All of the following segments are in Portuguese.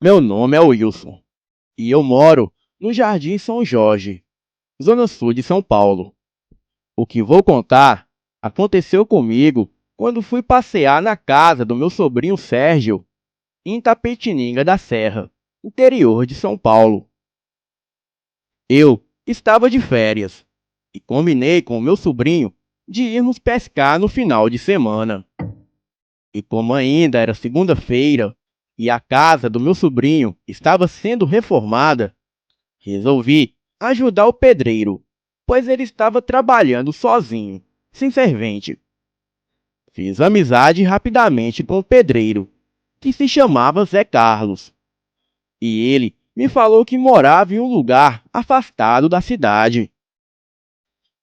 Meu nome é Wilson e eu moro no Jardim São Jorge, zona sul de São Paulo. O que vou contar aconteceu comigo quando fui passear na casa do meu sobrinho Sérgio, em Itapetininga da Serra, interior de São Paulo. Eu estava de férias e combinei com o meu sobrinho de irmos pescar no final de semana. E como ainda era segunda-feira e a casa do meu sobrinho estava sendo reformada, resolvi ajudar o pedreiro, pois ele estava trabalhando sozinho, sem servente. Fiz amizade rapidamente com o pedreiro, que se chamava Zé Carlos, e ele me falou que morava em um lugar afastado da cidade.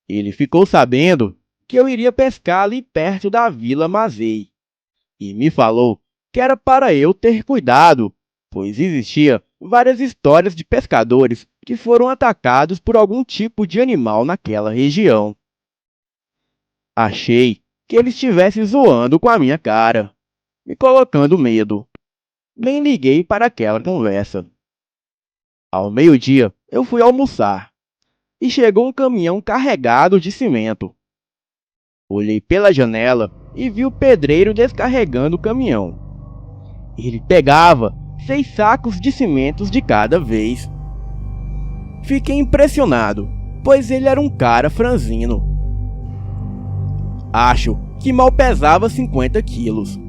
Ele ficou sabendo que eu iria pescar ali perto da Vila Mazei, e me falou que era para eu ter cuidado, pois existia várias histórias de pescadores que foram atacados por algum tipo de animal naquela região. Achei que ele estivesse zoando com a minha cara, me colocando medo. Nem liguei para aquela conversa. Ao meio-dia, eu fui almoçar e chegou um caminhão carregado de cimento. Olhei pela janela e vi o pedreiro descarregando o caminhão. Ele pegava 6 sacos de cimentos de cada vez. Fiquei impressionado, pois ele era um cara franzino. Acho que mal pesava 50 quilos.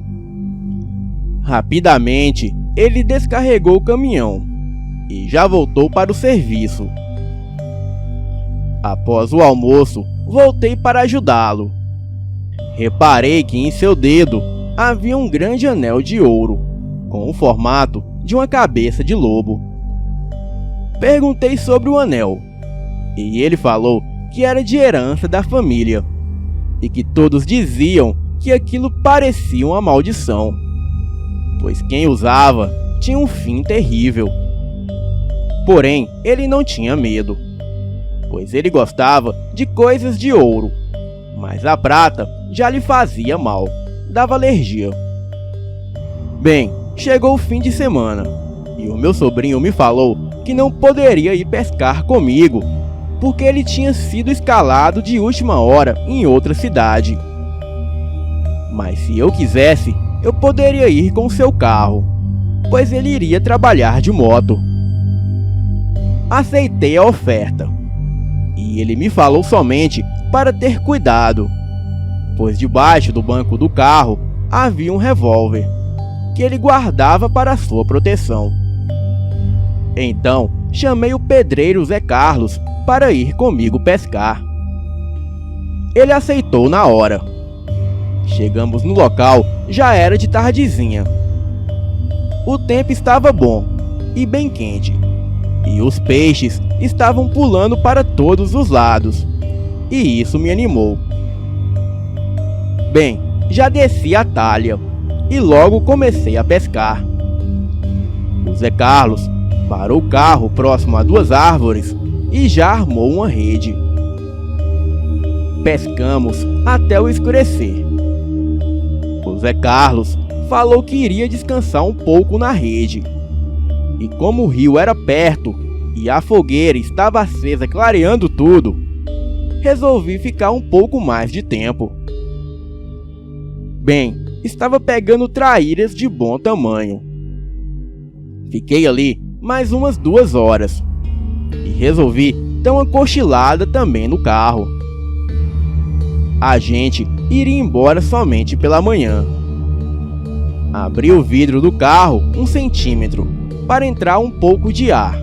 Rapidamente, ele descarregou o caminhão e já voltou para o serviço. Após o almoço, voltei para ajudá-lo. Reparei que em seu dedo havia um grande anel de ouro, com o formato de uma cabeça de lobo. Perguntei sobre o anel, e ele falou que era de herança da família, e que todos diziam que aquilo parecia uma maldição, pois quem usava tinha um fim terrível. Porém, ele não tinha medo, pois ele gostava de coisas de ouro, mas a prata já lhe fazia mal, dava alergia. Bem, chegou o fim de semana e o meu sobrinho me falou que não poderia ir pescar comigo, porque ele tinha sido escalado de última hora em outra cidade. Mas se eu quisesse, eu poderia ir com seu carro, pois ele iria trabalhar de moto. Aceitei a oferta e ele me falou somente para ter cuidado, pois debaixo do banco do carro havia um revólver que ele guardava para sua proteção. Então chamei o pedreiro Zé Carlos para ir comigo pescar. Ele aceitou na hora. Chegamos no local, já era de tardezinha. O tempo estava bom e bem quente, e os peixes estavam pulando para todos os lados, e isso me animou. Bem, já desci a talha e logo comecei a pescar. O Zé Carlos parou o carro próximo a 2 árvores e já armou uma rede. Pescamos até o escurecer. O Zé Carlos falou que iria descansar um pouco na rede, e como o rio era perto e a fogueira estava acesa clareando tudo, resolvi ficar um pouco mais de tempo. Bem, estava pegando traíras de bom tamanho. Fiquei ali mais umas 2 horas e resolvi dar uma cochilada também no carro. A gente iria embora somente pela manhã. Abri o vidro do carro 1 centímetro para entrar um pouco de ar.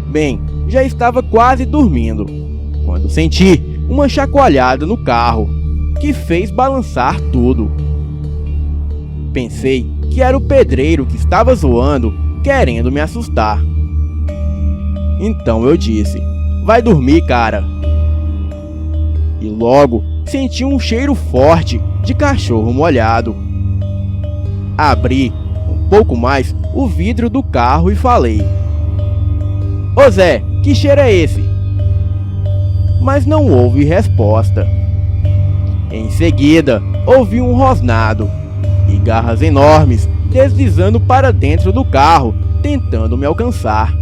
Bem, já estava quase dormindo quando senti uma chacoalhada no carro que fez balançar tudo. Pensei que era o pedreiro que estava zoando, querendo me assustar. Então eu disse: "Vai dormir, cara." E logo senti um cheiro forte de cachorro molhado. Abri um pouco mais o vidro do carro e falei: "Ô Zé, que cheiro é esse?" Mas não houve resposta. Em seguida, ouvi um rosnado e garras enormes deslizando para dentro do carro, tentando me alcançar.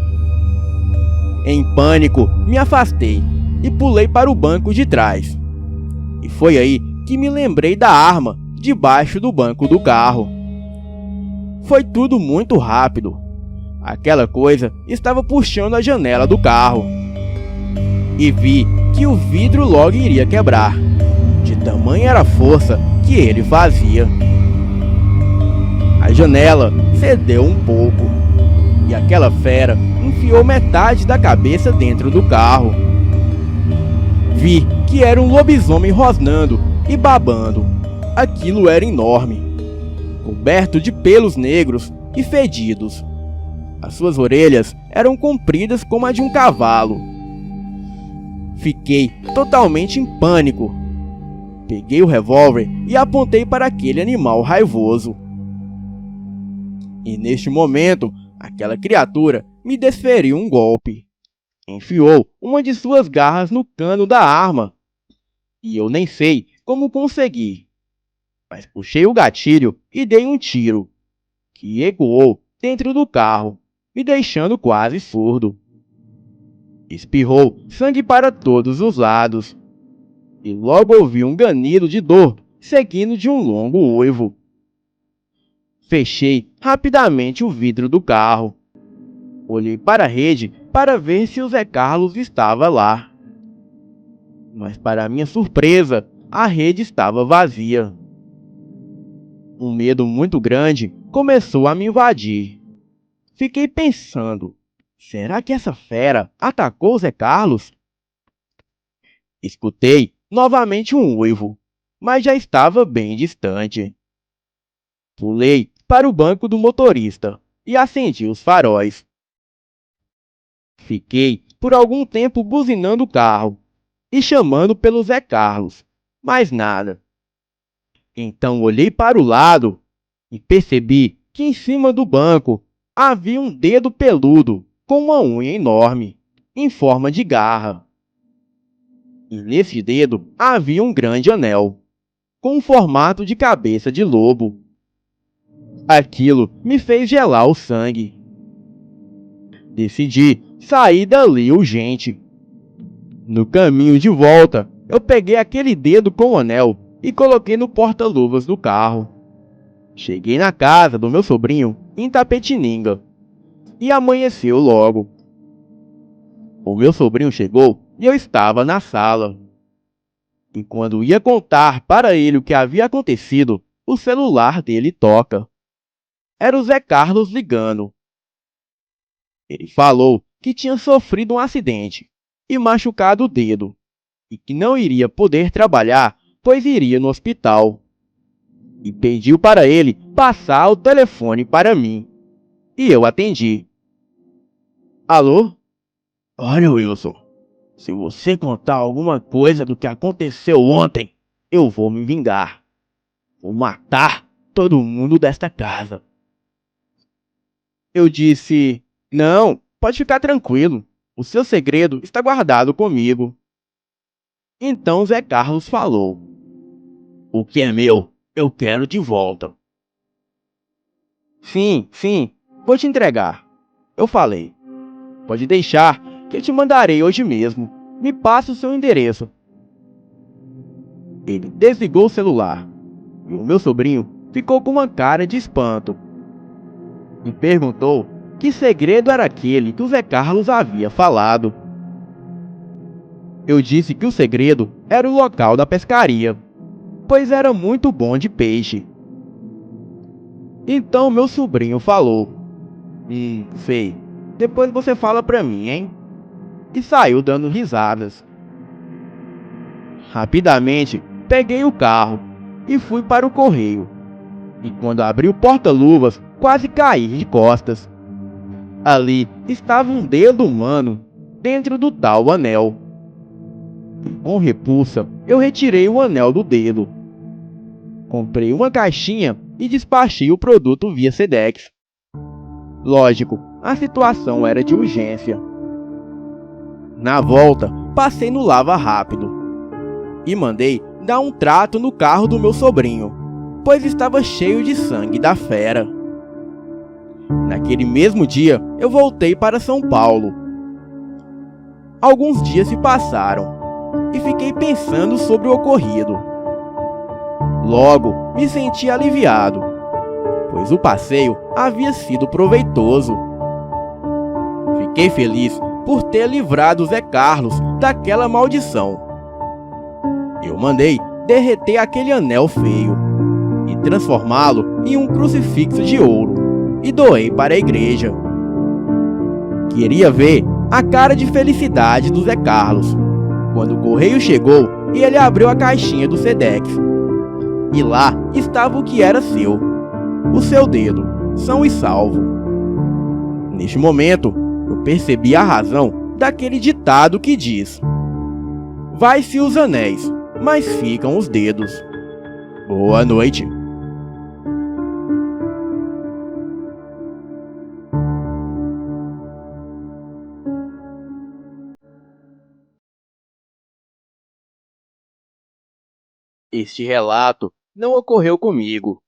Em pânico, me afastei e pulei para o banco de trás. E foi aí que me lembrei da arma debaixo do banco do carro. Foi tudo muito rápido. Aquela coisa estava puxando a janela do carro. E vi que o vidro logo iria quebrar, de tamanha era a força que ele fazia. A janela cedeu um pouco, e aquela fera enfiou metade da cabeça dentro do carro. Vi que era um lobisomem rosnando e babando. Aquilo era enorme, coberto de pelos negros e fedidos. As suas orelhas eram compridas como a de um cavalo. Fiquei totalmente em pânico. Peguei o revólver e apontei para aquele animal raivoso. E neste momento, aquela criatura me desferiu um golpe. Enfiou uma de suas garras no cano da arma. E eu nem sei como consegui, mas puxei o gatilho e dei um tiro, que ecoou dentro do carro, me deixando quase surdo. Espirrou sangue para todos os lados, e logo ouvi um ganido de dor, seguindo de um longo uivo. Fechei rapidamente o vidro do carro. Olhei para a rede para ver se o Zé Carlos estava lá. Mas para minha surpresa, a rede estava vazia. Um medo muito grande começou a me invadir. Fiquei pensando, será que essa fera atacou o Zé Carlos? Escutei novamente um uivo, mas já estava bem distante. Pulei para o banco do motorista e acendi os faróis. Fiquei por algum tempo buzinando o carro e chamando pelo Zé Carlos, mas nada. Então olhei para o lado e percebi que em cima do banco havia um dedo peludo com uma unha enorme, em forma de garra. E nesse dedo havia um grande anel, com um formato de cabeça de lobo. Aquilo me fez gelar o sangue. Decidi sair dali urgente. No caminho de volta, eu peguei aquele dedo com o anel e coloquei no porta-luvas do carro. Cheguei na casa do meu sobrinho, em Tapetininga, e amanheceu logo. O meu sobrinho chegou e eu estava na sala. E quando ia contar para ele o que havia acontecido, o celular dele toca. Era o Zé Carlos ligando. Ele falou que tinha sofrido um acidente e machucado o dedo, e que não iria poder trabalhar, pois iria no hospital. E pediu para ele passar o telefone para mim. E eu atendi. Alô? Olha, Wilson, se você contar alguma coisa do que aconteceu ontem, eu vou me vingar. Vou matar todo mundo desta casa. Eu disse, não, pode ficar tranquilo. O seu segredo está guardado comigo. Então Zé Carlos falou, o que é meu, eu quero de volta. Sim, vou te entregar. Eu falei, pode deixar que eu te mandarei hoje mesmo. Me passe o seu endereço. Ele desligou o celular e o meu sobrinho ficou com uma cara de espanto. Me perguntou que segredo era aquele que o Zé Carlos havia falado. Eu disse que o segredo era o local da pescaria, pois era muito bom de peixe. Então meu sobrinho falou, sei, depois você fala pra mim, hein? E saiu dando risadas. Rapidamente, peguei o carro e fui para o correio. E quando abri o porta-luvas, quase caí de costas. Ali estava um dedo humano dentro do tal anel. Com repulsa, eu retirei o anel do dedo. Comprei uma caixinha e despachei o produto via Sedex. Lógico, a situação era de urgência. Na volta, passei no Lava Rápido e mandei dar um trato no carro do meu sobrinho, pois estava cheio de sangue da fera. Naquele mesmo dia, eu voltei para São Paulo. Alguns dias se passaram e fiquei pensando sobre o ocorrido. Logo, me senti aliviado, pois o passeio havia sido proveitoso. Fiquei feliz por ter livrado Zé Carlos daquela maldição. Eu mandei derreter aquele anel feio e transformá-lo em um crucifixo de ouro e doei para a igreja. Queria ver a cara de felicidade do Zé Carlos quando o correio chegou e ele abriu a caixinha do Sedex. E lá estava o que era seu, o seu dedo, são e salvo. Neste momento, eu percebi a razão daquele ditado que diz: vai-se os anéis, mas ficam os dedos. Boa noite. Este relato não ocorreu comigo,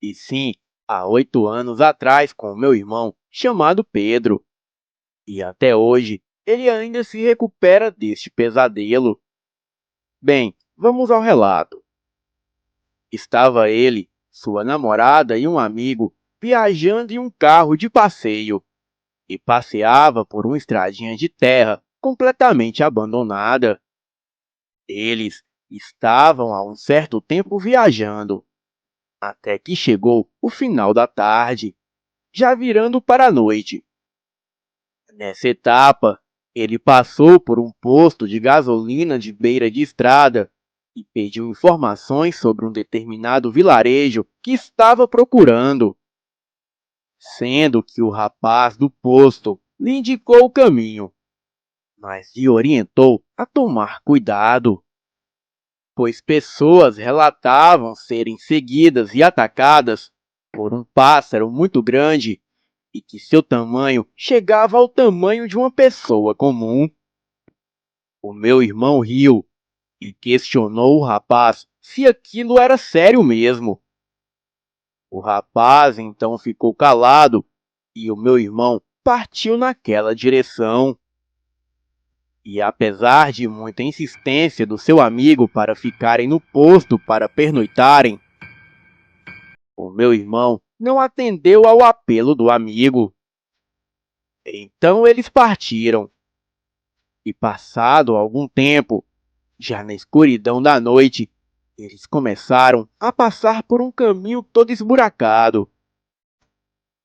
e sim há 8 anos atrás com meu irmão chamado Pedro. E até hoje ele ainda se recupera deste pesadelo. Bem, vamos ao relato. Estava ele, sua namorada e um amigo viajando em um carro de passeio e passeava por uma estradinha de terra completamente abandonada. Eles estavam há um certo tempo viajando, até que chegou o final da tarde, já virando para a noite. Nessa etapa, ele passou por um posto de gasolina de beira de estrada e pediu informações sobre um determinado vilarejo que estava procurando, sendo que o rapaz do posto lhe indicou o caminho, mas lhe orientou a tomar cuidado, pois pessoas relatavam serem seguidas e atacadas por um pássaro muito grande e que seu tamanho chegava ao tamanho de uma pessoa comum. O meu irmão riu e questionou o rapaz se aquilo era sério mesmo. O rapaz então ficou calado e o meu irmão partiu naquela direção. E apesar de muita insistência do seu amigo para ficarem no posto para pernoitarem, o meu irmão não atendeu ao apelo do amigo. Então eles partiram. E passado algum tempo, já na escuridão da noite, eles começaram a passar por um caminho todo esburacado.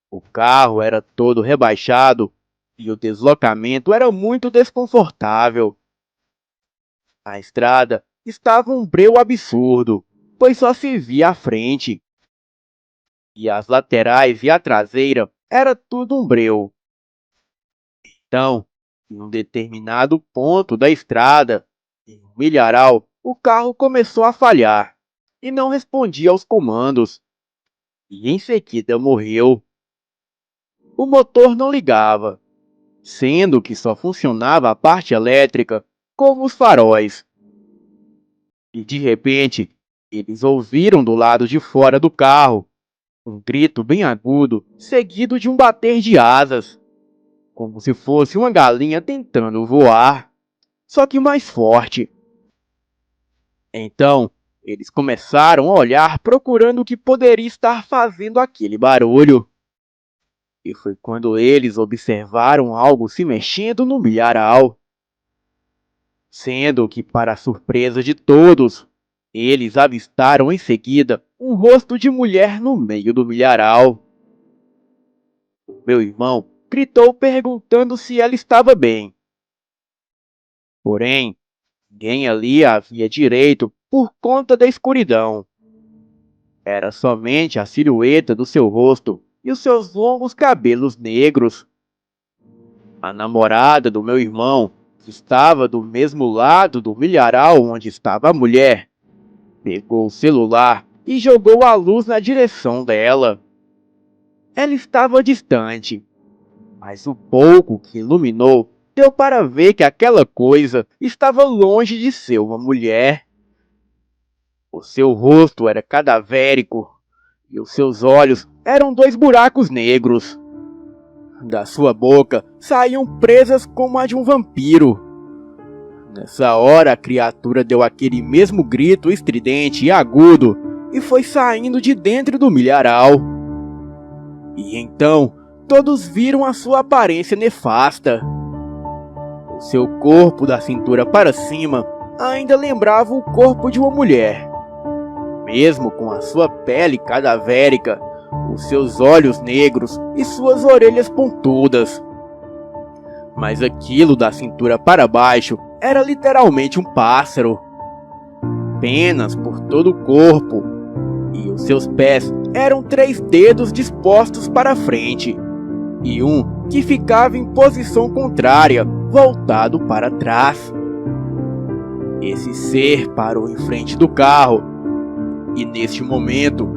O carro era todo rebaixado e o deslocamento era muito desconfortável. A estrada estava um breu absurdo, pois só se via a frente. E as laterais e a traseira era tudo um breu. Então, em um determinado ponto da estrada, em um milharal, o carro começou a falhar e não respondia aos comandos. E em seguida morreu. O motor não ligava, sendo que só funcionava a parte elétrica, como os faróis. E de repente, eles ouviram do lado de fora do carro um grito bem agudo, seguido de um bater de asas, como se fosse uma galinha tentando voar, só que mais forte. Então, eles começaram a olhar procurando o que poderia estar fazendo aquele barulho. E foi quando eles observaram algo se mexendo no milharal. Sendo que, para a surpresa de todos, eles avistaram em seguida um rosto de mulher no meio do milharal. Meu irmão gritou perguntando se ela estava bem. Porém, ninguém ali a via direito por conta da escuridão. Era somente a silhueta do seu rosto e os seus longos cabelos negros. A namorada do meu irmão, que estava do mesmo lado do milharal onde estava a mulher, pegou o celular e jogou a luz na direção dela. Ela estava distante, mas o pouco que iluminou deu para ver que aquela coisa estava longe de ser uma mulher. O seu rosto era cadavérico e os seus olhos eram dois buracos negros. Da sua boca saíam presas como a de um vampiro. Nessa hora a criatura deu aquele mesmo grito estridente e agudo e foi saindo de dentro do milharal. E então todos viram a sua aparência nefasta. O seu corpo da cintura para cima ainda lembrava o corpo de uma mulher. Mesmo com a sua pele cadavérica, os seus olhos negros e suas orelhas pontudas. Mas aquilo da cintura para baixo era literalmente um pássaro. Penas por todo o corpo, e os seus pés eram 3 dedos dispostos para frente, e um que ficava em posição contrária, voltado para trás. Esse ser parou em frente do carro, e neste momento,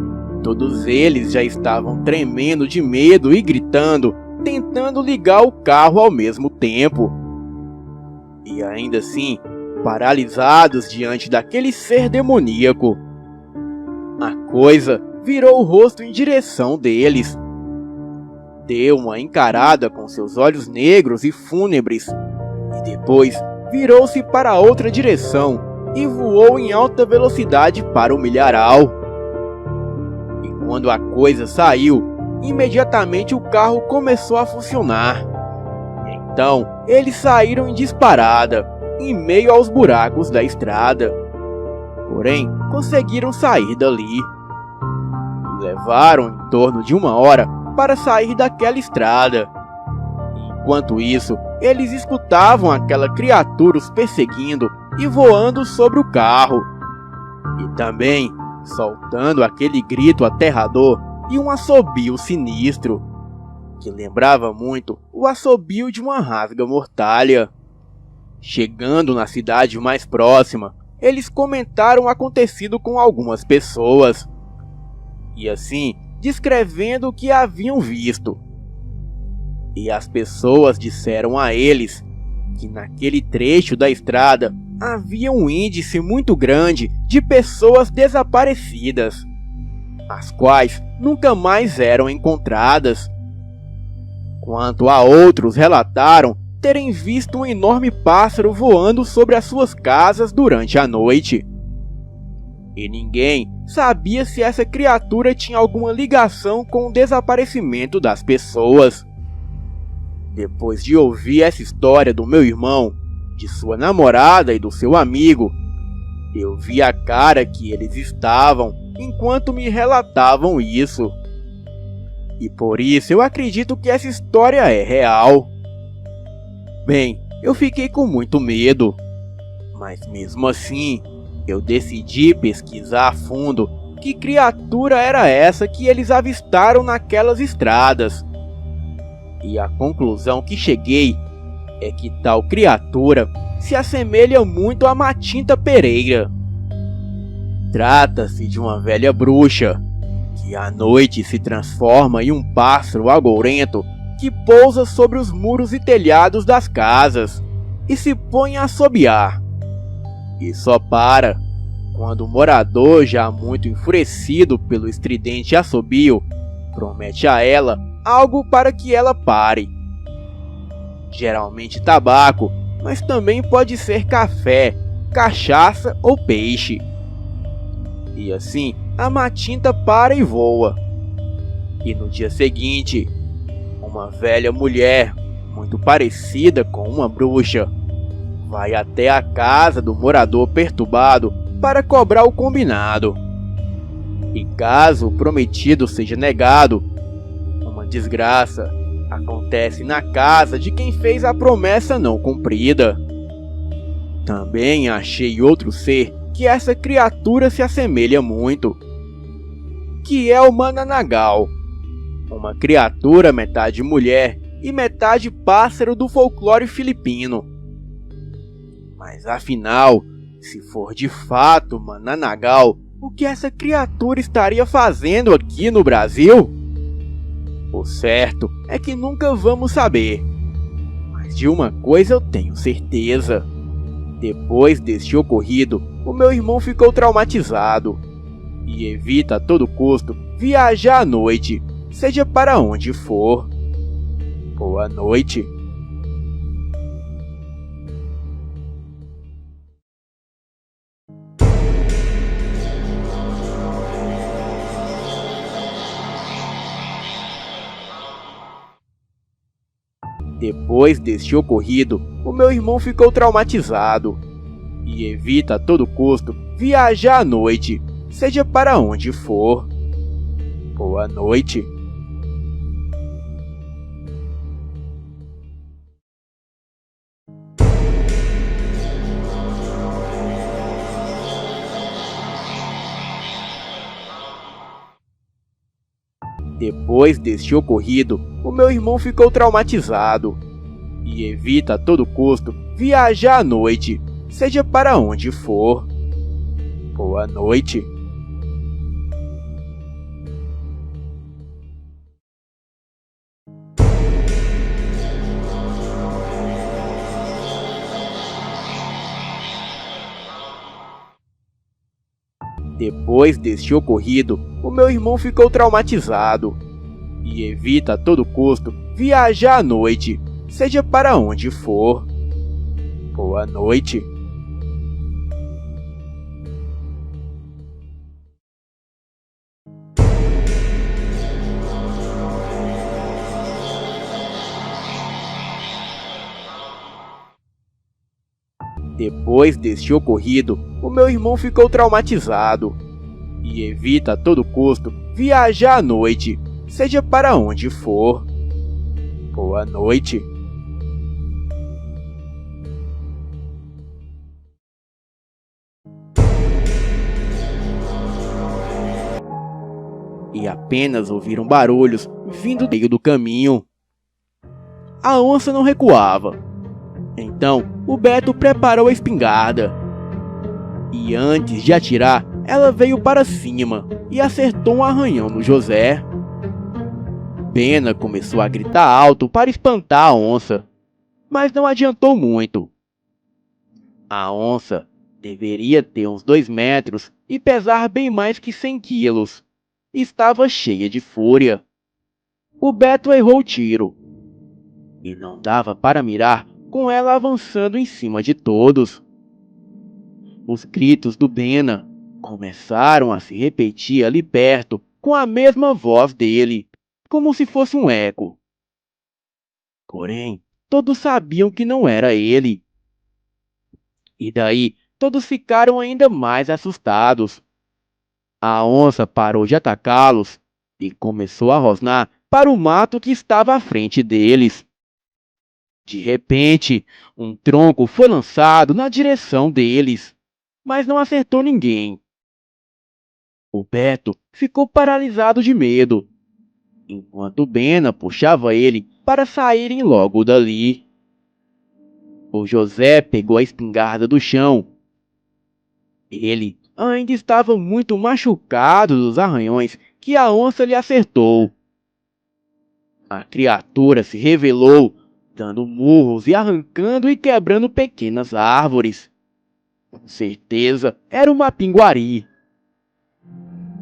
todos eles já estavam tremendo de medo e gritando, tentando ligar o carro ao mesmo tempo. E ainda assim, paralisados diante daquele ser demoníaco. A coisa virou o rosto em direção deles. Deu uma encarada com seus olhos negros e fúnebres, e depois virou-se para outra direção e voou em alta velocidade para o milharal. E quando a coisa saiu, imediatamente o carro começou a funcionar. Então, eles saíram em disparada, em meio aos buracos da estrada. Porém, conseguiram sair dali. Levaram em torno de 1 hora para sair daquela estrada. Enquanto isso, eles escutavam aquela criatura os perseguindo e voando sobre o carro. E também soltando aquele grito aterrador e um assobio sinistro, que lembrava muito o assobio de uma rasga-mortalha. Chegando na cidade mais próxima, eles comentaram o acontecido com algumas pessoas, e assim descrevendo o que haviam visto. E as pessoas disseram a eles que naquele trecho da estrada havia um índice muito grande de pessoas desaparecidas, as quais nunca mais eram encontradas. Quanto a outros, relataram terem visto um enorme pássaro voando sobre as suas casas durante a noite. E ninguém sabia se essa criatura tinha alguma ligação com o desaparecimento das pessoas. Depois de ouvir essa história do meu irmão, de sua namorada e do seu amigo, eu vi a cara que eles estavam enquanto me relatavam isso. E por isso eu acredito que essa história é real. Bem, eu fiquei com muito medo, mas mesmo assim, eu decidi pesquisar a fundo que criatura era essa que eles avistaram naquelas estradas. E a conclusão que cheguei é que tal criatura se assemelha muito a Matinta Pereira. Trata-se de uma velha bruxa que à noite se transforma em um pássaro agourento que pousa sobre os muros e telhados das casas e se põe a assobiar. E só para quando o morador, já muito enfurecido pelo estridente assobio, promete a ela algo para que ela pare. Geralmente tabaco, mas também pode ser café, cachaça ou peixe. E assim, a Matinta para e voa. E no dia seguinte, uma velha mulher, muito parecida com uma bruxa, vai até a casa do morador perturbado para cobrar o combinado. E caso o prometido seja negado, uma desgraça acontece na casa de quem fez a promessa não cumprida. Também achei outro ser que essa criatura se assemelha muito, que é o Mananagal, uma criatura metade mulher e metade pássaro do folclore filipino. Mas afinal, se for de fato Mananagal, o que essa criatura estaria fazendo aqui no Brasil? O certo é que nunca vamos saber, mas de uma coisa eu tenho certeza: depois deste ocorrido, o meu irmão ficou traumatizado e evita a todo custo viajar à noite, seja para onde for. Boa noite. Depois deste ocorrido, o meu irmão ficou traumatizado e evita a todo custo viajar à noite, seja para onde for. Boa noite. Depois deste ocorrido, o meu irmão ficou traumatizado e evita a todo custo viajar à noite, seja para onde for. Boa noite. Depois deste ocorrido, o meu irmão ficou traumatizado e evita a todo custo viajar à noite, seja para onde for. Boa noite. Depois deste ocorrido, o meu irmão ficou traumatizado e evita a todo custo viajar à noite, seja para onde for. Boa noite. E apenas ouviram barulhos vindo do meio do caminho. A onça não recuava. Então, o Beto preparou a espingarda. E antes de atirar, ela veio para cima e acertou um arranhão no José. Bena começou a gritar alto para espantar a onça, mas não adiantou muito. A onça deveria ter uns 2 metros e pesar bem mais que 100 quilos. Estava cheia de fúria. O Beto errou o tiro e não dava para mirar com ela avançando em cima de todos. Os gritos do Bena começaram a se repetir ali perto com a mesma voz dele, como se fosse um eco. Porém, todos sabiam que não era ele. E daí, todos ficaram ainda mais assustados. A onça parou de atacá-los e começou a rosnar para o mato que estava à frente deles. De repente, um tronco foi lançado na direção deles, mas não acertou ninguém. O Beto ficou paralisado de medo, enquanto Bena puxava ele para saírem logo dali. O José pegou a espingarda do chão. Ele ainda estava muito machucado dos arranhões que a onça lhe acertou. A criatura se revelou, dando murros e arrancando e quebrando pequenas árvores. Com certeza era uma pinguari.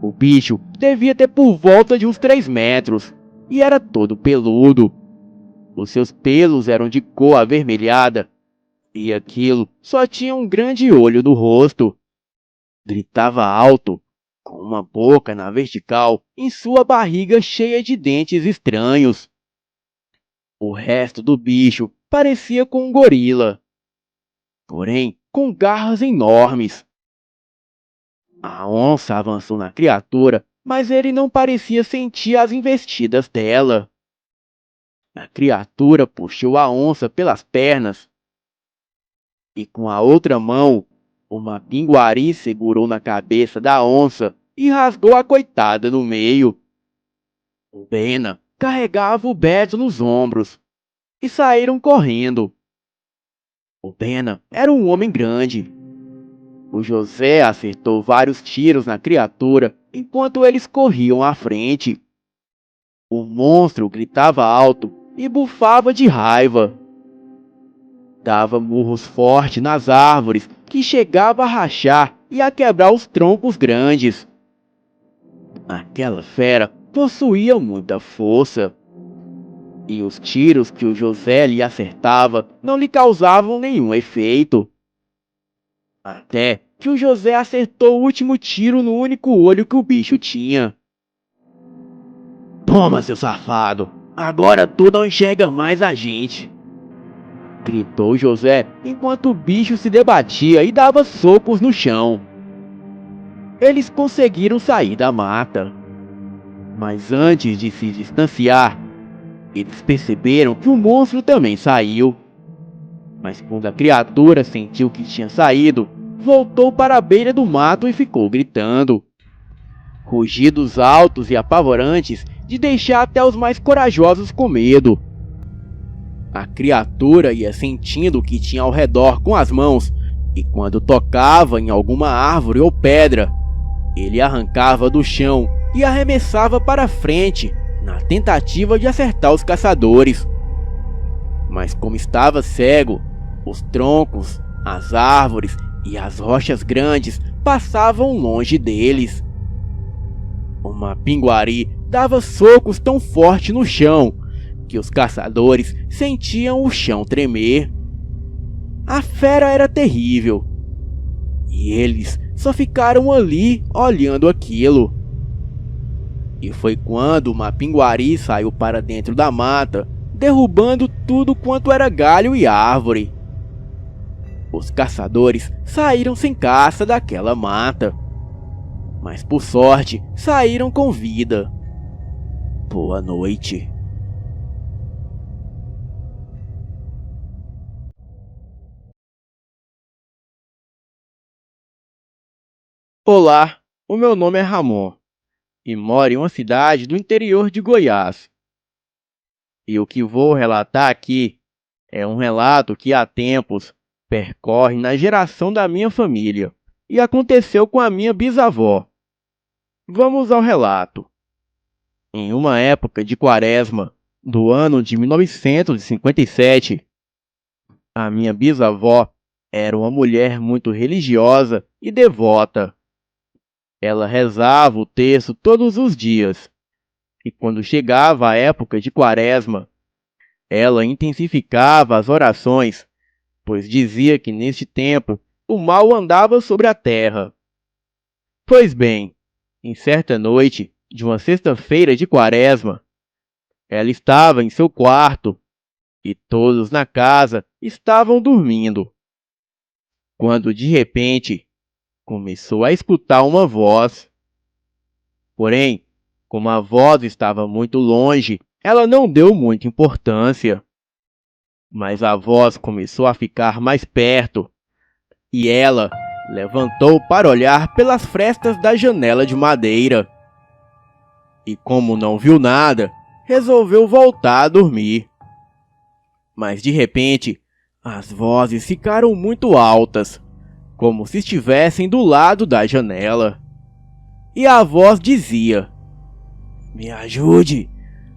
O bicho devia ter por volta de uns 3 metros e era todo peludo. Os seus pelos eram de cor avermelhada e aquilo só tinha um grande olho no rosto. Gritava alto, com uma boca na vertical em sua barriga cheia de dentes estranhos. O resto do bicho parecia com um gorila, porém com garras enormes. A onça avançou na criatura, mas ele não parecia sentir as investidas dela. A criatura puxou a onça pelas pernas e com a outra mão, uma pinguari segurou na cabeça da onça e rasgou a coitada no meio. O Bena carregava o Beto nos ombros e saíram correndo. O Bena era um homem grande. O José acertou vários tiros na criatura enquanto eles corriam à frente. O monstro gritava alto e bufava de raiva. Dava murros fortes nas árvores que chegava a rachar e a quebrar os troncos grandes. Aquela fera possuía muita força. e os tiros que o José lhe acertava não lhe causavam nenhum efeito. Até que o José acertou o último tiro no único olho que o bicho tinha. "Toma, seu safado! Agora tu não enxerga mais a gente!" gritou José enquanto o bicho se debatia e dava socos no chão. Eles conseguiram sair da mata, mas antes de se distanciar, eles perceberam que o monstro também saiu. Mas quando a criatura sentiu que tinha saído, voltou para a beira do mato e ficou gritando. Rugidos altos e apavorantes de deixar até os mais corajosos com medo. A criatura ia sentindo o que tinha ao redor com as mãos, e quando tocava em alguma árvore ou pedra, ele arrancava do chão e arremessava para frente, na tentativa de acertar os caçadores. Mas como estava cego, os troncos, as árvores e as rochas grandes passavam longe deles. O Mapinguari dava socos tão forte no chão que os caçadores sentiam o chão tremer. A fera era terrível, e eles só ficaram ali olhando aquilo. E foi quando o Mapinguari saiu para dentro da mata, derrubando tudo quanto era galho e árvore. Os caçadores saíram sem caça daquela mata, mas por sorte saíram com vida. Boa noite. Olá, o meu nome é Ramon e moro em uma cidade do interior de Goiás. E o que vou relatar aqui é um relato que há tempos percorre na geração da minha família e aconteceu com a minha bisavó. Vamos ao relato. Em uma época de quaresma, do ano de 1957, a minha bisavó era uma mulher muito religiosa e devota. Ela rezava o terço todos os dias, e quando chegava a época de quaresma, ela intensificava as orações, pois dizia que neste tempo o mal andava sobre a terra. Pois bem, em certa noite de uma sexta-feira de quaresma, ela estava em seu quarto e todos na casa estavam dormindo, quando de repente começou a escutar uma voz. Porém, como a voz estava muito longe, ela não deu muita importância. Mas a voz começou a ficar mais perto e ela levantou para olhar pelas frestas da janela de madeira. E como não viu nada, resolveu voltar a dormir. Mas de repente, as vozes ficaram muito altas, como se estivessem do lado da janela. E a voz dizia: "Me ajude!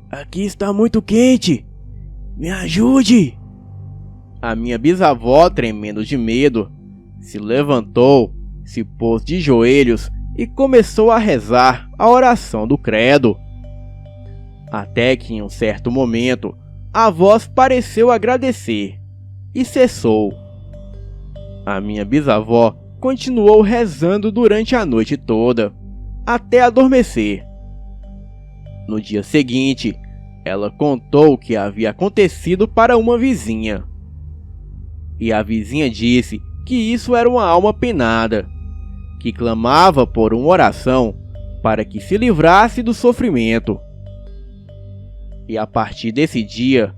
Aqui está muito quente! Me ajude!" A minha bisavó, tremendo de medo, se levantou, se pôs de joelhos e começou a rezar a oração do credo. Até que em um certo momento, a voz pareceu agradecer e cessou. A minha bisavó continuou rezando durante a noite toda, até adormecer. No dia seguinte, ela contou o que havia acontecido para uma vizinha. E a vizinha disse que isso era uma alma penada, que clamava por uma oração para que se livrasse do sofrimento. E a partir desse dia,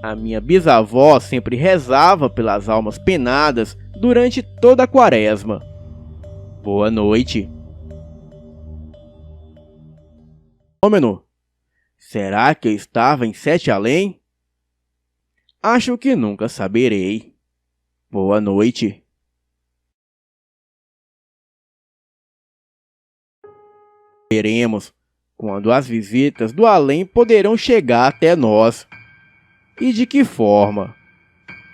a minha bisavó sempre rezava pelas almas penadas durante toda a quaresma. Boa noite. Fenômeno? Será que eu estava em Sete Além? Acho que nunca saberei. Boa noite. Veremos quando as visitas do além poderão chegar até nós e de que forma.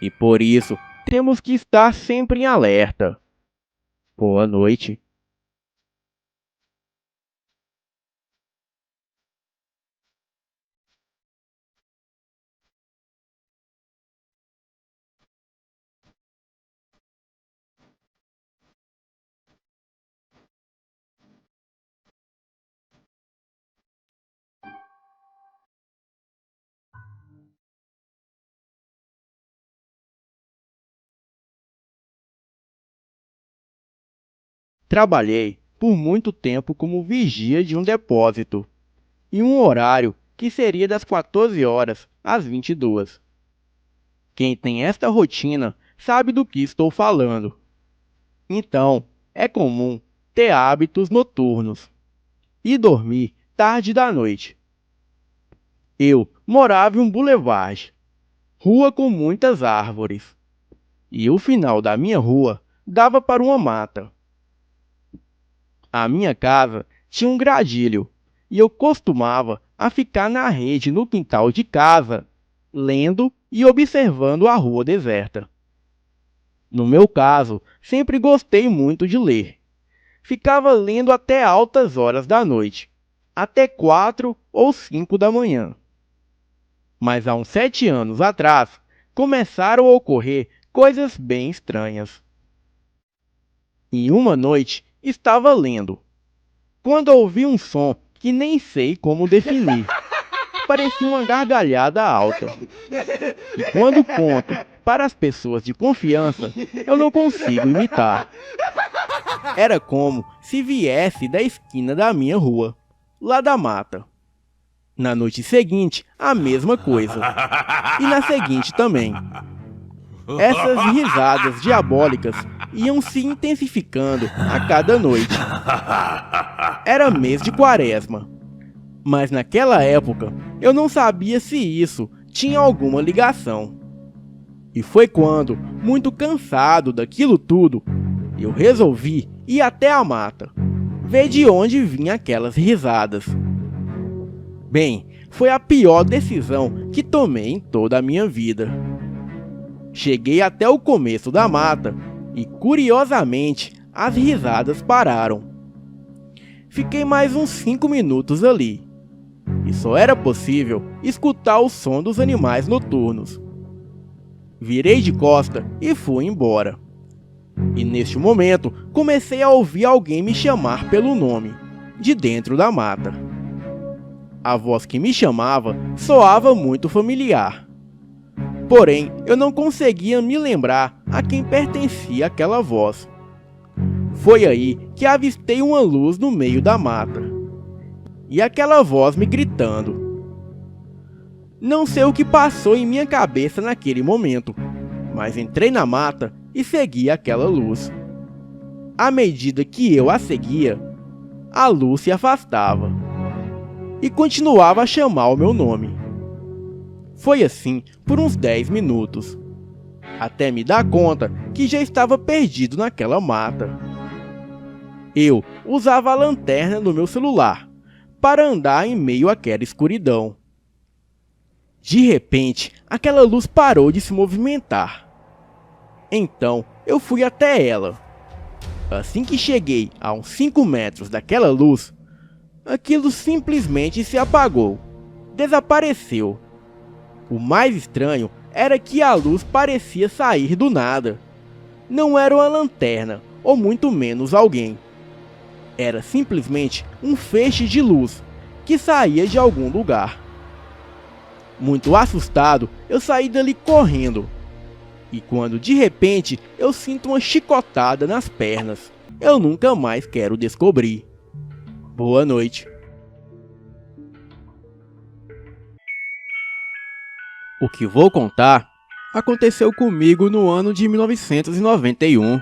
E por isso, temos que estar sempre em alerta. Boa noite. Trabalhei por muito tempo como vigia de um depósito, em um horário que seria das 14 horas às 22. Quem tem esta rotina sabe do que estou falando. Então, é comum ter hábitos noturnos e dormir tarde da noite. Eu morava em um boulevard, rua com muitas árvores, e o final da minha rua dava para uma mata. A minha casa tinha um gradilho e eu costumava a ficar na rede no quintal de casa, lendo e observando a rua deserta. No meu caso, sempre gostei muito de ler. Ficava lendo até altas horas da noite, até 4 ou 5 da manhã. Mas há uns 7 anos atrás, começaram a ocorrer coisas bem estranhas. E uma noite, estava lendo, quando ouvi um som que nem sei como definir. Parecia uma gargalhada alta. E quando conto para as pessoas de confiança, eu não consigo imitar. Era como se viesse da esquina da minha rua, lá da mata. Na noite seguinte, a mesma coisa. E na seguinte também. Essas risadas diabólicas iam se intensificando a cada noite. Era mês de quaresma. Mas naquela época, eu não sabia se isso tinha alguma ligação. E foi quando, muito cansado daquilo tudo, eu resolvi ir até a mata, ver de onde vinham aquelas risadas. Bem, foi a pior decisão que tomei em toda a minha vida. Cheguei até o começo da mata e, curiosamente, as risadas pararam. Fiquei mais uns 5 minutos ali, e só era possível escutar o som dos animais noturnos. Virei de costa e fui embora. E neste momento comecei a ouvir alguém me chamar pelo nome, de dentro da mata. A voz que me chamava soava muito familiar. Porém, eu não conseguia me lembrar a quem pertencia aquela voz. Foi aí que avistei uma luz no meio da mata. E aquela voz me gritando. Não sei o que passou em minha cabeça naquele momento, mas entrei na mata e segui aquela luz. À medida que eu a seguia, a luz se afastava e continuava a chamar o meu nome. Foi assim por uns 10 minutos, até me dar conta que já estava perdido naquela mata. Eu usava a lanterna do meu celular para andar em meio àquela escuridão. De repente, aquela luz parou de se movimentar. Então, eu fui até ela. Assim que cheguei a uns 5 metros daquela luz, aquilo simplesmente se apagou, desapareceu. O mais estranho era que a luz parecia sair do nada. Não era uma lanterna, ou muito menos alguém. Era simplesmente um feixe de luz que saía de algum lugar. Muito assustado, eu saí dali correndo. E quando de repente eu sinto uma chicotada nas pernas, eu nunca mais quero descobrir. Boa noite. O que vou contar aconteceu comigo no ano de 1991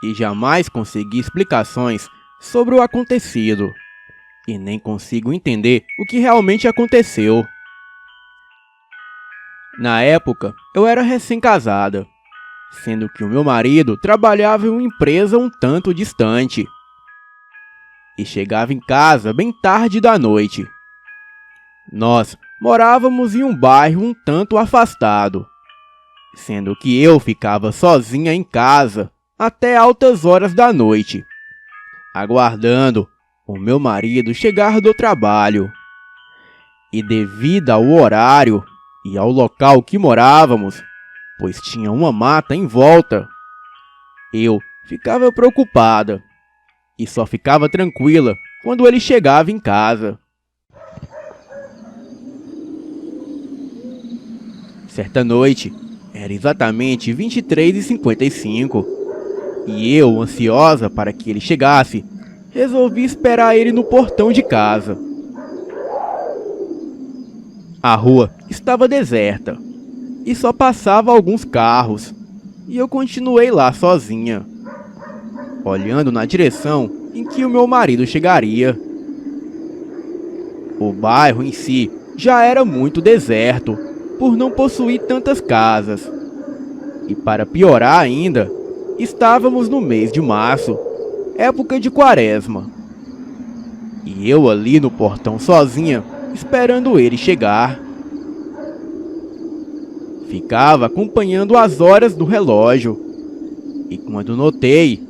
e jamais consegui explicações sobre o acontecido e nem consigo entender o que realmente aconteceu. Na época, eu era recém-casada, sendo que o meu marido trabalhava em uma empresa um tanto distante e chegava em casa bem tarde da noite. Nós morávamos em um bairro um tanto afastado, sendo que eu ficava sozinha em casa até altas horas da noite, aguardando o meu marido chegar do trabalho. E devido ao horário e ao local que morávamos, pois tinha uma mata em volta, eu ficava preocupada e só ficava tranquila quando ele chegava em casa. Certa noite, era exatamente 23h55, E eu, ansiosa para que ele chegasse, resolvi esperar ele no portão de casa. A rua estava deserta e só passava alguns carros, e eu continuei lá sozinha, olhando na direção em que o meu marido chegaria. O bairro em si já era muito deserto, por não possuir tantas casas. E para piorar ainda, estávamos no mês de março, época de quaresma. E eu ali no portão sozinha, esperando ele chegar. Ficava acompanhando as horas do relógio, e quando notei,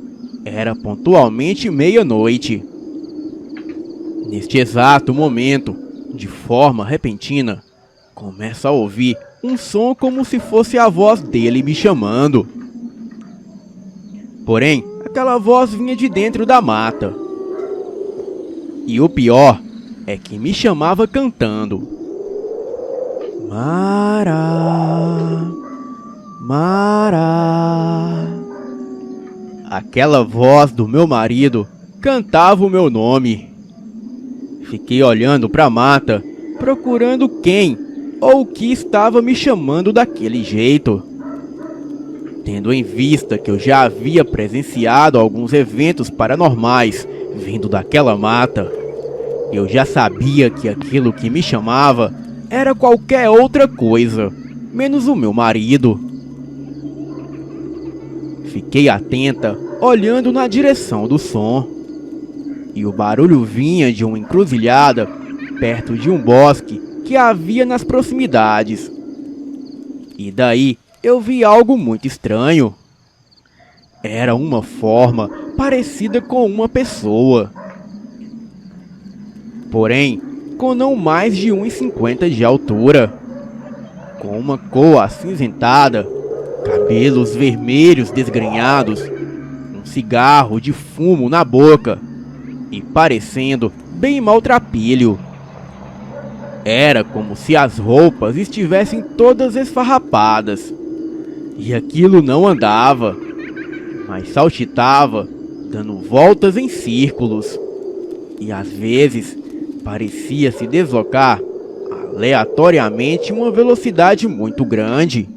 era pontualmente meia-noite. Neste exato momento, de forma repentina, começo a ouvir um som como se fosse a voz dele me chamando. Porém, aquela voz vinha de dentro da mata. E o pior é que me chamava cantando. Mara, Mara. Aquela voz do meu marido cantava o meu nome. Fiquei olhando para a mata, procurando quem ou o que estava me chamando daquele jeito. Tendo em vista que eu já havia presenciado alguns eventos paranormais vindo daquela mata, eu já sabia que aquilo que me chamava era qualquer outra coisa, menos o meu marido. Fiquei atenta, olhando na direção do som. E o barulho vinha de uma encruzilhada, perto de um bosque que havia nas proximidades. E daí eu vi algo muito estranho. Era uma forma parecida com uma pessoa. Porém, com não mais de 1,50 de altura, com uma cor acinzentada, cabelos vermelhos desgrenhados, um cigarro de fumo na boca e parecendo bem maltrapilho. Era como se as roupas estivessem todas esfarrapadas, e aquilo não andava, mas saltitava, dando voltas em círculos, e às vezes parecia se deslocar aleatoriamente em uma velocidade muito grande.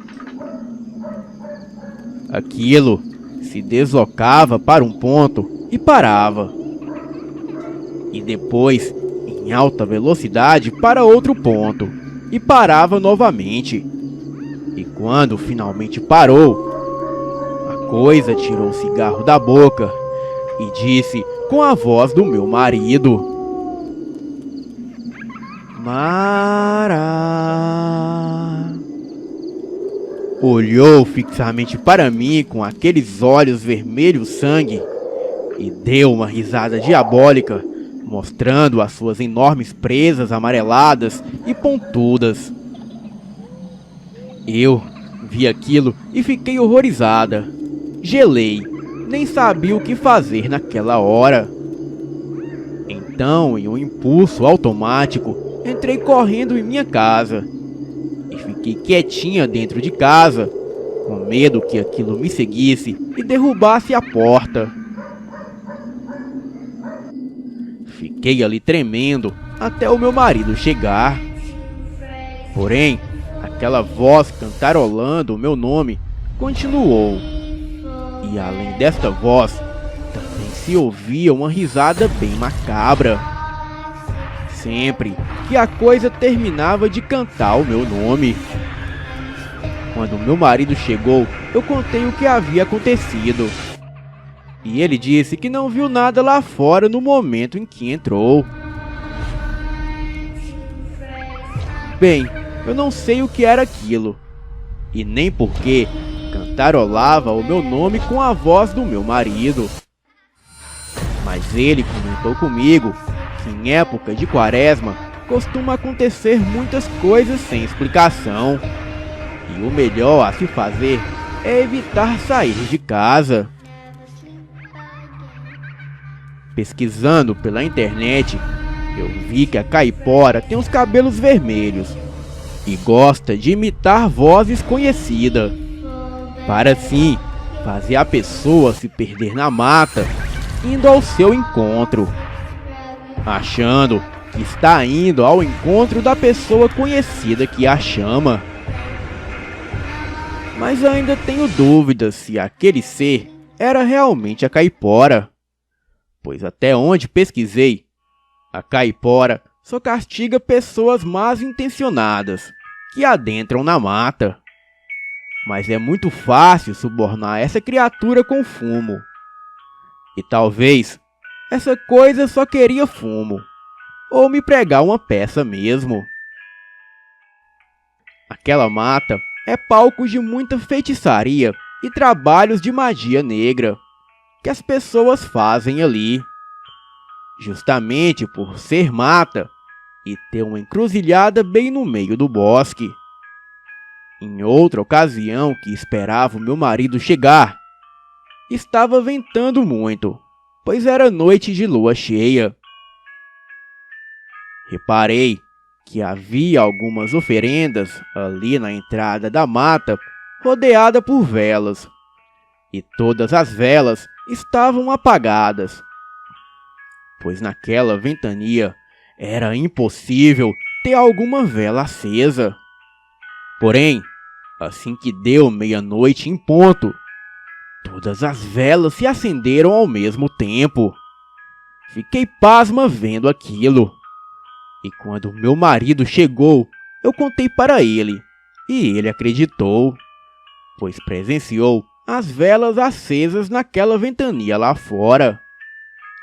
Aquilo se deslocava para um ponto e parava. E depois, em alta velocidade, para outro ponto e parava novamente. E quando finalmente parou, a coisa tirou o cigarro da boca e disse com a voz do meu marido: Mara. Olhou fixamente para mim com aqueles olhos vermelhos sangue e deu uma risada diabólica, mostrando as suas enormes presas amareladas e pontudas. Eu vi aquilo e fiquei horrorizada. Gelei, nem sabia o que fazer naquela hora. Então, em um impulso automático, entrei correndo em minha casa e fiquei quietinha dentro de casa, com medo que aquilo me seguisse e derrubasse a porta. Fiquei ali tremendo até o meu marido chegar. Porém, aquela voz cantarolando o meu nome continuou. E além desta voz, também se ouvia uma risada bem macabra. Sempre que a coisa terminava de cantar o meu nome. Quando meu marido chegou, eu contei o que havia acontecido. E ele disse que não viu nada lá fora no momento em que entrou. Bem, eu não sei o que era aquilo, e nem por que cantarolava o meu nome com a voz do meu marido. Mas ele comentou comigo que em época de quaresma costuma acontecer muitas coisas sem explicação, e o melhor a se fazer é evitar sair de casa. Pesquisando pela internet, eu vi que a caipora tem os cabelos vermelhos e gosta de imitar vozes conhecidas, para assim fazer a pessoa se perder na mata, indo ao seu encontro, achando que está indo ao encontro da pessoa conhecida que a chama. Mas ainda tenho dúvidas se aquele ser era realmente a caipora, pois até onde pesquisei, a caipora só castiga pessoas mal intencionadas que adentram na mata. Mas é muito fácil subornar essa criatura com fumo. E talvez essa coisa só queria fumo, ou me pregar uma peça mesmo. Aquela mata é palco de muita feitiçaria e trabalhos de magia negra que as pessoas fazem ali. Justamente por ser mata e ter uma encruzilhada bem no meio do bosque. Em outra ocasião que esperava o meu marido chegar, estava ventando muito, pois era noite de lua cheia. Reparei que havia algumas oferendas ali na entrada da mata, rodeada por velas, e todas as velas estavam apagadas, pois naquela ventania era impossível ter alguma vela acesa. Porém, assim que deu meia-noite em ponto, todas as velas se acenderam ao mesmo tempo. Fiquei pasma vendo aquilo. E quando meu marido chegou, eu contei para ele, e ele acreditou, pois presenciou as velas acesas naquela ventania lá fora.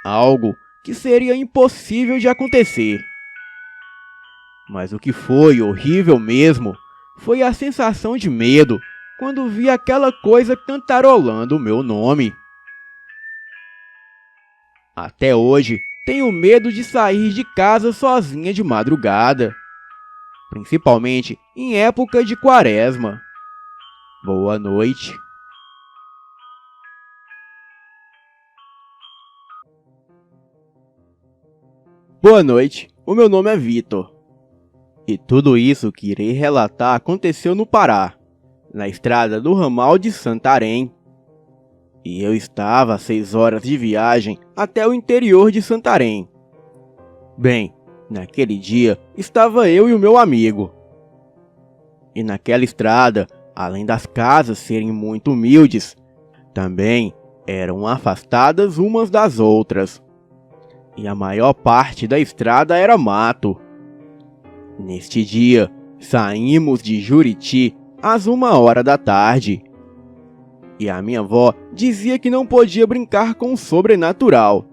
Algo que seria impossível de acontecer. Mas o que foi horrível mesmo foi a sensação de medo quando vi aquela coisa cantarolando o meu nome. Até hoje tenho medo de sair de casa sozinha de madrugada, principalmente em época de quaresma. Boa noite. Boa noite, o meu nome é Vitor. E tudo isso que irei relatar aconteceu no Pará, na estrada do ramal de Santarém. E eu estava a 6 horas de viagem até o interior de Santarém. Bem, naquele dia estava eu e o meu amigo. E naquela estrada, além das casas serem muito humildes, também eram afastadas umas das outras. E a maior parte da estrada era mato. Neste dia, saímos de Juriti às 1 hora da tarde. E a minha avó dizia que não podia brincar com o sobrenatural,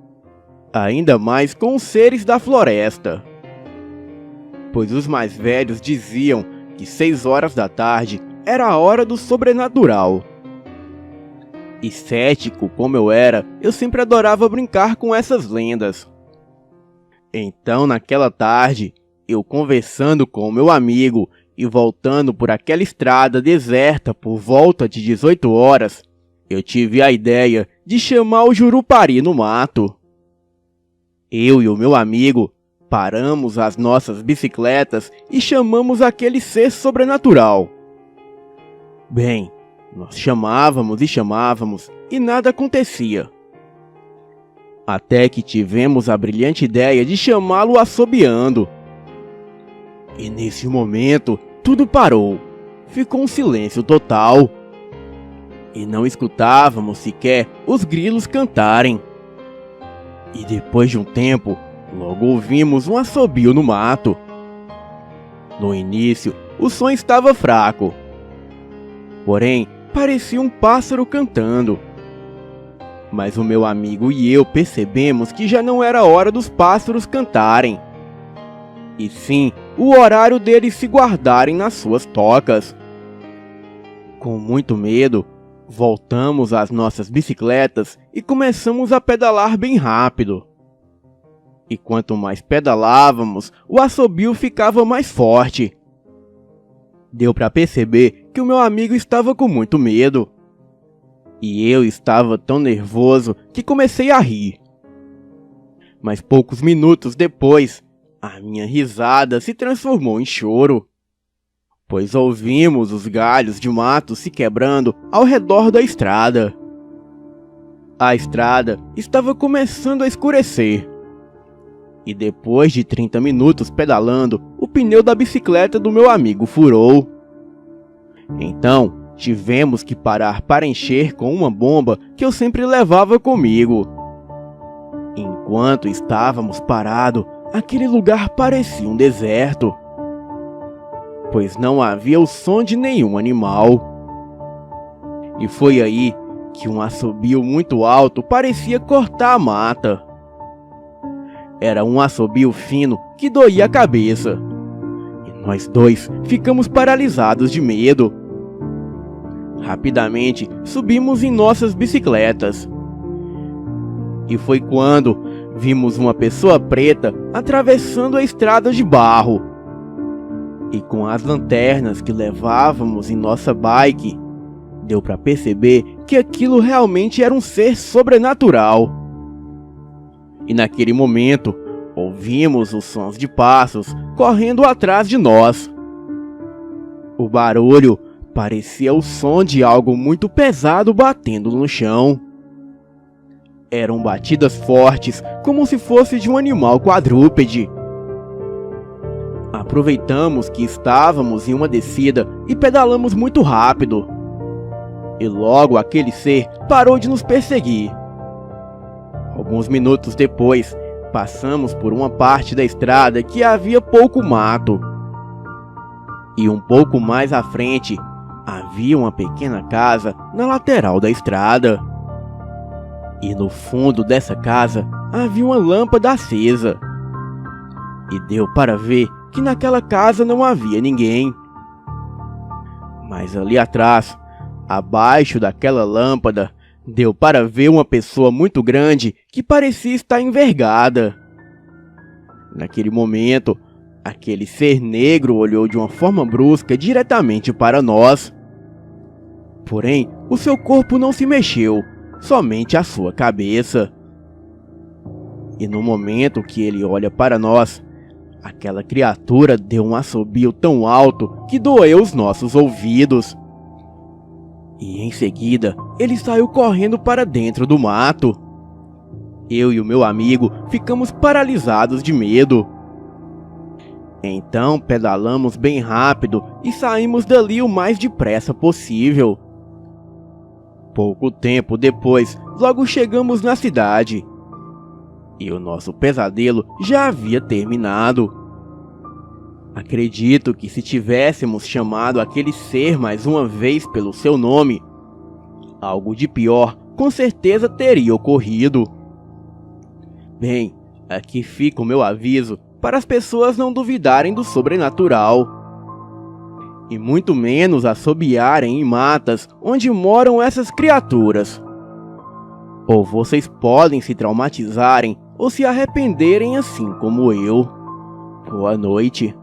ainda mais com os seres da floresta. Pois os mais velhos diziam que 6 horas da tarde era a hora do sobrenatural. E cético como eu era, eu sempre adorava brincar com essas lendas. Então, naquela tarde, eu conversando com o meu amigo e voltando por aquela estrada deserta por volta de 18 horas, eu tive a ideia de chamar o Jurupari no mato. Eu e o meu amigo paramos as nossas bicicletas e chamamos aquele ser sobrenatural. Bem, nós chamávamos e nada acontecia. Até que tivemos a brilhante ideia de chamá-lo assobiando. E nesse momento, tudo parou. Ficou um silêncio total. E não escutávamos sequer os grilos cantarem. E depois de um tempo, logo ouvimos um assobio no mato. No início, o som estava fraco. Porém, parecia um pássaro cantando. Mas o meu amigo e eu percebemos que já não era hora dos pássaros cantarem, e sim o horário deles se guardarem nas suas tocas. Com muito medo, voltamos às nossas bicicletas e começamos a pedalar bem rápido. E quanto mais pedalávamos, o assobio ficava mais forte. Deu para perceber que o meu amigo estava com muito medo. E eu estava tão nervoso que comecei a rir. Mas poucos minutos depois, a minha risada se transformou em choro, pois ouvimos os galhos de mato se quebrando ao redor da estrada. A estrada estava começando a escurecer. E depois de 30 minutos pedalando, o pneu da bicicleta do meu amigo furou. Então, tivemos que parar para encher com uma bomba que eu sempre levava comigo. Enquanto estávamos parados, aquele lugar parecia um deserto, pois não havia o som de nenhum animal. E foi aí que um assobio muito alto parecia cortar a mata. Era um assobio fino que doía a cabeça. E nós dois ficamos paralisados de medo. Rapidamente subimos em nossas bicicletas. E foi quando vimos uma pessoa preta atravessando a estrada de barro. E com as lanternas que levávamos em nossa bike, deu para perceber que aquilo realmente era um ser sobrenatural. E naquele momento, ouvimos os sons de passos correndo atrás de nós. O barulho parecia o som de algo muito pesado batendo no chão. Eram batidas fortes, como se fosse de um animal quadrúpede. Aproveitamos que estávamos em uma descida e pedalamos muito rápido. E logo aquele ser parou de nos perseguir. Alguns minutos depois, passamos por uma parte da estrada que havia pouco mato. E um pouco mais à frente, havia uma pequena casa na lateral da estrada. E no fundo dessa casa havia uma lâmpada acesa. E deu para ver que naquela casa não havia ninguém. Mas ali atrás, abaixo daquela lâmpada, deu para ver uma pessoa muito grande que parecia estar envergada. Naquele momento, aquele ser negro olhou de uma forma brusca diretamente para nós. Porém, o seu corpo não se mexeu, somente a sua cabeça. E no momento que ele olha para nós, aquela criatura deu um assobio tão alto que doeu os nossos ouvidos. E em seguida, ele saiu correndo para dentro do mato. Eu e o meu amigo ficamos paralisados de medo. Então pedalamos bem rápido e saímos dali o mais depressa possível. Pouco tempo depois, logo chegamos na cidade. E o nosso pesadelo já havia terminado. Acredito que se tivéssemos chamado aquele ser mais uma vez pelo seu nome, algo de pior com certeza teria ocorrido. Bem, aqui fica o meu aviso para as pessoas não duvidarem do sobrenatural. E muito menos assobiarem em matas onde moram essas criaturas. Ou vocês podem se traumatizarem ou se arrependerem assim como eu. Boa noite.